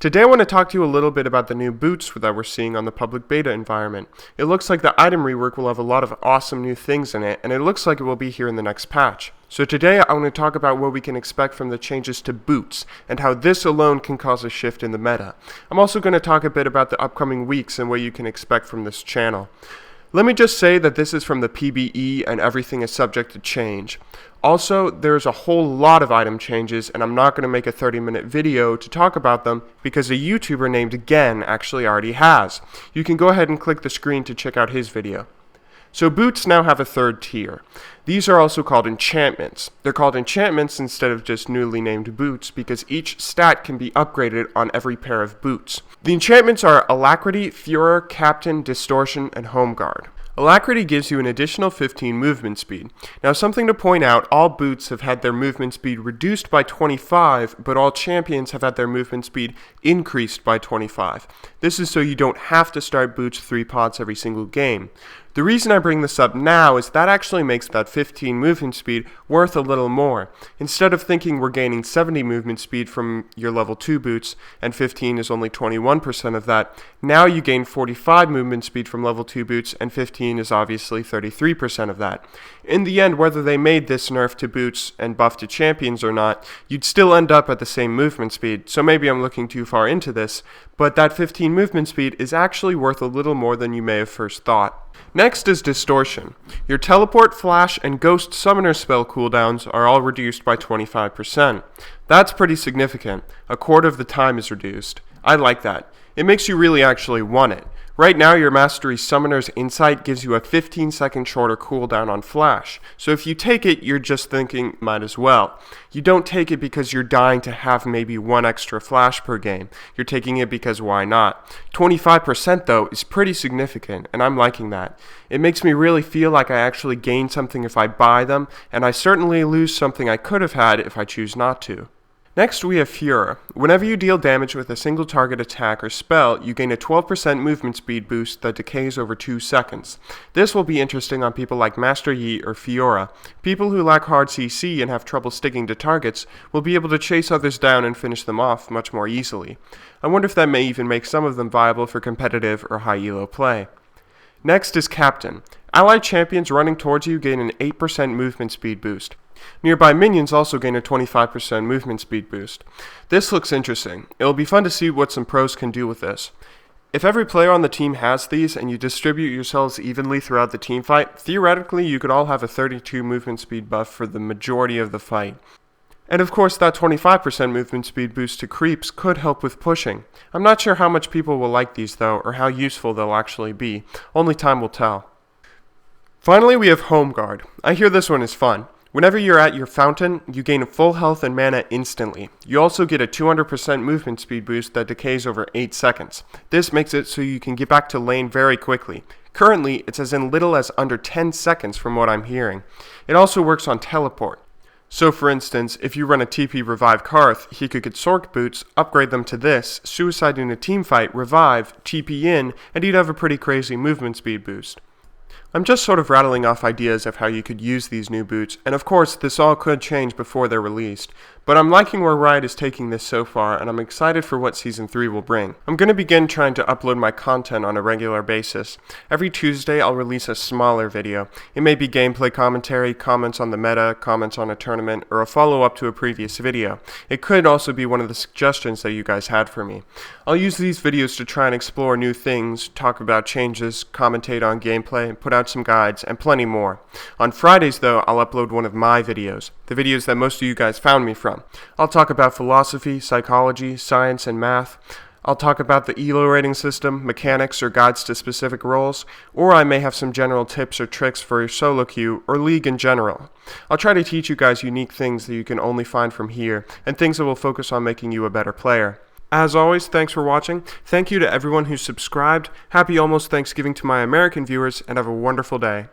Today I want to talk to you a little bit about the new boots that we're seeing on the public beta environment. It looks like the item rework will have a lot of awesome new things in it, and it looks like it will be here in the next patch. So today I want to talk about what we can expect from the changes to boots, and how this alone can cause a shift in the meta. I'm also going to talk a bit about the upcoming weeks and what you can expect from this channel. Let me just say that this is from the PBE and everything is subject to change. Also, there's a whole lot of item changes, and I'm not going to make a 30-minute video to talk about them because a YouTuber named Gen actually already has. You can go ahead and click the screen to check out his video. So boots now have a third tier. These are also called enchantments. They're called enchantments instead of just newly named boots because each stat can be upgraded on every pair of boots. The enchantments are Alacrity, Furor, Captain, Distortion, and Home Guard. Alacrity gives you an additional 15 movement speed. Now, something to point out, all boots have had their movement speed reduced by 25, but all champions have had their movement speed increased by 25. This is so you don't have to start boots 3 pots every single game. The reason I bring this up now is that actually makes that 15 movement speed worth a little more. Instead of thinking we're gaining 70 movement speed from your level 2 boots, and 15 is only 21% of that, now you gain 45 movement speed from level 2 boots, and 15 is obviously 33% of that. In the end, whether they made this nerf to boots and buff to champions or not, you'd still end up at the same movement speed, so maybe I'm looking too far into this, but that 15 movement speed is actually worth a little more than you may have first thought. Next is Distortion. Your Teleport, Flash, and Ghost Summoner spell cooldowns are all reduced by 25%. That's pretty significant. A quarter of the time is reduced. I like that. It makes you really actually want it. Right now, your Mastery Summoner's Insight gives you a 15-second shorter cooldown on Flash, so if you take it, you're just thinking, might as well. You don't take it because you're dying to have maybe one extra Flash per game. You're taking it because why not? 25% though is pretty significant, and I'm liking that. It makes me really feel like I actually gain something if I buy them, and I certainly lose something I could have had if I choose not to. Next we have Furor. Whenever you deal damage with a single target attack or spell, you gain a 12% movement speed boost that decays over 2 seconds. This will be interesting on people like Master Yi or Fiora. People who lack hard CC and have trouble sticking to targets will be able to chase others down and finish them off much more easily. I wonder if that may even make some of them viable for competitive or high ELO play. Next is Captain. Allied champions running towards you gain an 8% movement speed boost. Nearby minions also gain a 25% movement speed boost. This looks interesting. It'll be fun to see what some pros can do with this. If every player on the team has these and you distribute yourselves evenly throughout the team fight, theoretically you could all have a 32 movement speed buff for the majority of the fight. And of course that 25% movement speed boost to creeps could help with pushing. I'm not sure how much people will like these though, or how useful they'll actually be. Only time will tell. Finally we have Home Guard. I hear this one is fun. Whenever you're at your fountain, you gain full health and mana instantly. You also get a 200% movement speed boost that decays over 8 seconds. This makes it so you can get back to lane very quickly. Currently, it's as little as under 10 seconds from what I'm hearing. It also works on teleport. So for instance, if you run a TP Revive Karth, he could get Sork boots, upgrade them to this, suicide in a teamfight, revive, TP in, and he'd have a pretty crazy movement speed boost. I'm just sort of rattling off ideas of how you could use these new boots, and of course this all could change before they're released, but I'm liking where Riot is taking this so far, and I'm excited for what Season 3 will bring. I'm going to begin trying to upload my content on a regular basis. Every Tuesday I'll release a smaller video. It may be gameplay commentary, comments on the meta, comments on a tournament, or a follow-up to a previous video. It could also be one of the suggestions that you guys had for me. I'll use these videos to try and explore new things, talk about changes, commentate on gameplay, put out some guides, and plenty more. On Fridays though, I'll upload one of my videos, the videos that most of you guys found me from. I'll talk about philosophy, psychology, science, and math. I'll talk about the ELO rating system, mechanics, or guides to specific roles, or I may have some general tips or tricks for your solo queue or league in general. I'll try to teach you guys unique things that you can only find from here, and things that will focus on making you a better player. As always, thanks for watching. Thank you to everyone who's subscribed. Happy almost Thanksgiving to my American viewers, and have a wonderful day.